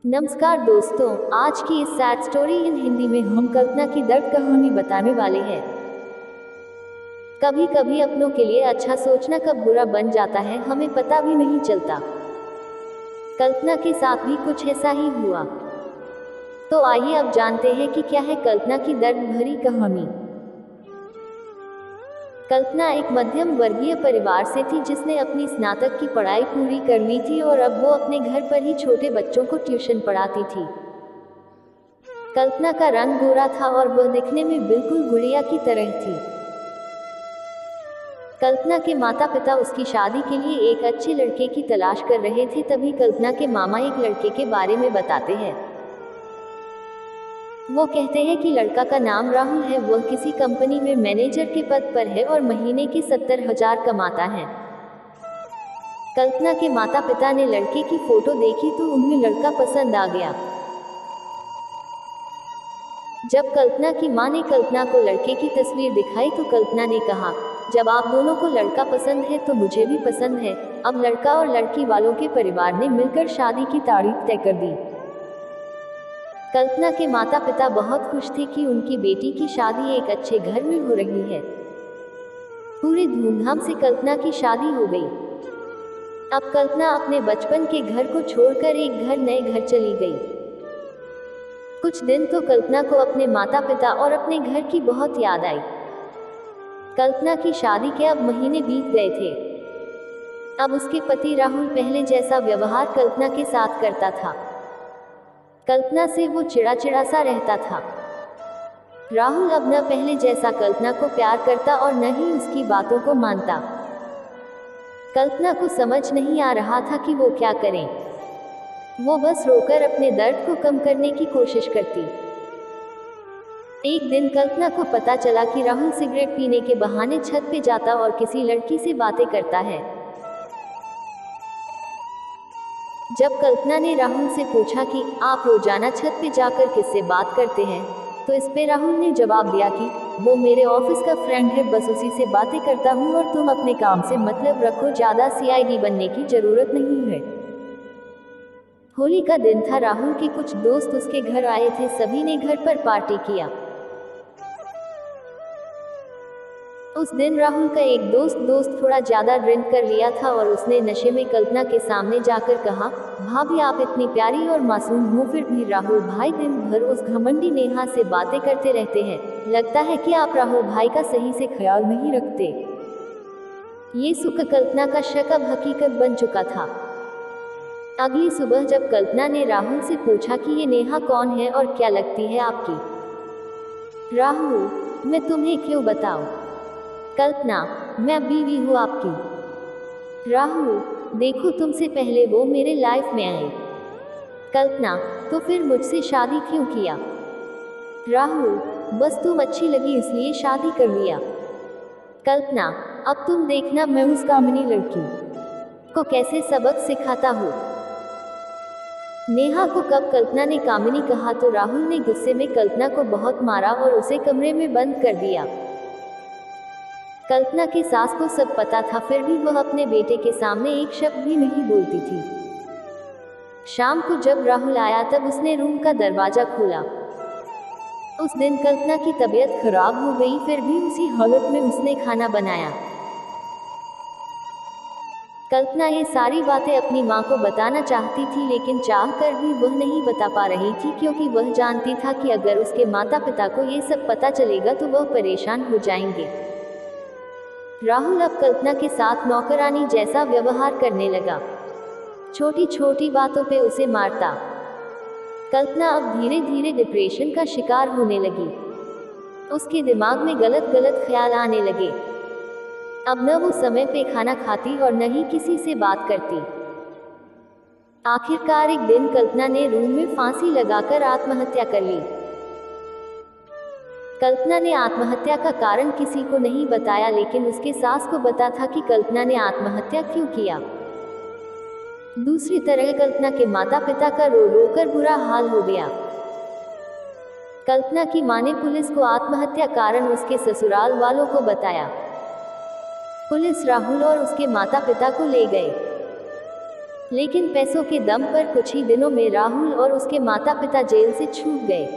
नमस्कार दोस्तों, आज की इस सैड स्टोरी इन हिंदी में हम कल्पना की दर्द कहानी बताने वाले हैं। कभी कभी अपनों के लिए अच्छा सोचना कब बुरा बन जाता है हमें पता भी नहीं चलता। कल्पना के साथ भी कुछ ऐसा ही हुआ। तो आइए अब जानते हैं कि क्या है कल्पना की दर्द भरी कहानी। कल्पना एक मध्यम वर्गीय परिवार से थी जिसने अपनी स्नातक की पढ़ाई पूरी कर ली थी और अब वो अपने घर पर ही छोटे बच्चों को ट्यूशन पढ़ाती थी। कल्पना का रंग गोरा था और वह दिखने में बिल्कुल गुड़िया की तरह थी। कल्पना के माता पिता उसकी शादी के लिए एक अच्छे लड़के की तलाश कर रहे थे, तभी कल्पना के मामा एक लड़के के बारे में बताते हैं। वो कहते हैं कि लड़का का नाम राहुल है, वह किसी कंपनी में मैनेजर के पद पर है और महीने के 70,000 कमाता है। कल्पना के माता पिता ने लड़के की फोटो देखी तो उन्हें लड़का पसंद आ गया। जब कल्पना की मां ने कल्पना को लड़के की तस्वीर दिखाई तो कल्पना ने कहा, जब आप दोनों को लड़का पसंद है तो मुझे भी पसंद है। अब लड़का और लड़की वालों के परिवार ने मिलकर शादी की तारीख तय कर दी। कल्पना के माता पिता बहुत खुश थे कि उनकी बेटी की शादी एक अच्छे घर में हो रही है। पूरे धूमधाम से कल्पना की शादी हो गई। अब कल्पना अपने बचपन के घर को छोड़कर एक नए घर चली गई। कुछ दिन तो कल्पना को अपने माता पिता और अपने घर की बहुत याद आई। कल्पना की शादी के अब महीने बीत गए थे। अब उसके पति राहुल पहले जैसा व्यवहार कल्पना के साथ करता था। कल्पना से वो चिड़ा सा रहता था। राहुल अब न पहले जैसा कल्पना को प्यार करता और न ही उसकी बातों को मानता। कल्पना को समझ नहीं आ रहा था कि वो क्या करें। वो बस रोकर अपने दर्द को कम करने की कोशिश करती। एक दिन कल्पना को पता चला कि राहुल सिगरेट पीने के बहाने छत पे जाता और किसी लड़की से बातें करता है। जब कल्पना ने राहुल से पूछा कि आप रोजाना छत पे जाकर किससे बात करते हैं, तो इस पे राहुल ने जवाब दिया कि वो मेरे ऑफिस का फ्रेंड है, बस उसी से बातें करता हूँ और तुम अपने काम से मतलब रखो, ज्यादा सीआईडी बनने की जरूरत नहीं है। होली का दिन था। राहुल के कुछ दोस्त उसके घर आए थे। सभी ने घर पर पार्टी किया। उस दिन राहुल का एक दोस्त थोड़ा ज्यादा ड्रिंक कर लिया था और उसने नशे में कल्पना के सामने जाकर कहा, भाभी आप इतनी प्यारी और मासूम हो, फिर भी राहुल भाई दिन भर उस घमंडी नेहा से बातें करते रहते हैं। लगता है कि आप राहुल भाई का सही से ख्याल नहीं रखते। ये सुख कल्पना का शक अब हकीकत बन चुका था। अगली सुबह जब कल्पना ने राहुल से पूछा कि ये नेहा कौन है और क्या लगती है आपकी। राहुल, मैं तुम्हें क्यों बताऊं। कल्पना, मैं बीवी हूँ आपकी। राहुल, देखो तुमसे पहले वो मेरे लाइफ में आए। कल्पना, तो फिर मुझसे शादी क्यों किया। राहुल, बस तुम अच्छी लगी इसलिए शादी कर लिया। कल्पना, अब तुम देखना मैं उस कामिनी लड़की को कैसे सबक सिखाता हूँ। नेहा को कब कल्पना ने कामिनी कहा तो राहुल ने गुस्से में कल्पना को बहुत मारा और उसे कमरे में बंद कर दिया। कल्पना की सास को सब पता था, फिर भी वह अपने बेटे के सामने एक शब्द भी नहीं बोलती थी। शाम को जब राहुल आया तब उसने रूम का दरवाजा खोला। उस दिन कल्पना की तबीयत खराब हो गई, फिर भी उसी हालत में उसने खाना बनाया। कल्पना ये सारी बातें अपनी माँ को बताना चाहती थी, लेकिन चाहकर भी वह नहीं बता पा रही थी, क्योंकि वह जानती था कि अगर उसके माता पिता को ये सब पता चलेगा तो वह परेशान हो जाएंगे। राहुल अब कल्पना के साथ नौकरानी जैसा व्यवहार करने लगा। छोटी छोटी बातों पे उसे मारता। कल्पना अब धीरे धीरे डिप्रेशन का शिकार होने लगी। उसके दिमाग में गलत गलत ख्याल आने लगे। अब न वो समय पे खाना खाती और न ही किसी से बात करती। आखिरकार एक दिन कल्पना ने रूम में फांसी लगाकर आत्महत्या कर ली। कल्पना ने आत्महत्या का कारण किसी को नहीं बताया, लेकिन उसके सास को पता था कि कल्पना ने आत्महत्या क्यों किया। दूसरी तरह कल्पना के माता पिता का रो रो कर बुरा हाल हो गया। कल्पना की मां ने पुलिस को आत्महत्या कारण उसके ससुराल वालों को बताया। पुलिस राहुल और उसके माता पिता को ले गए। लेकिन पैसों के दम पर कुछ ही दिनों में राहुल और उसके माता पिता जेल से छूट गए।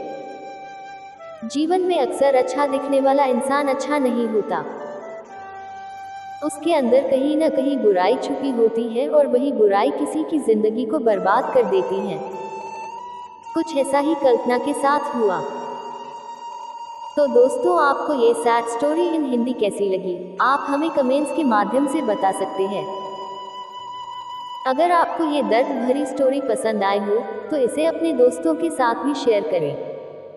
जीवन में अक्सर अच्छा दिखने वाला इंसान अच्छा नहीं होता। उसके अंदर कहीं ना कहीं बुराई छुपी होती है और वही बुराई किसी की जिंदगी को बर्बाद कर देती है। कुछ ऐसा ही कल्पना के साथ हुआ। तो दोस्तों, आपको ये सैड स्टोरी इन हिंदी कैसी लगी, आप हमें कमेंट्स के माध्यम से बता सकते हैं। अगर आपको ये दर्द भरी स्टोरी पसंद आए हो तो इसे अपने दोस्तों के साथ भी शेयर करें।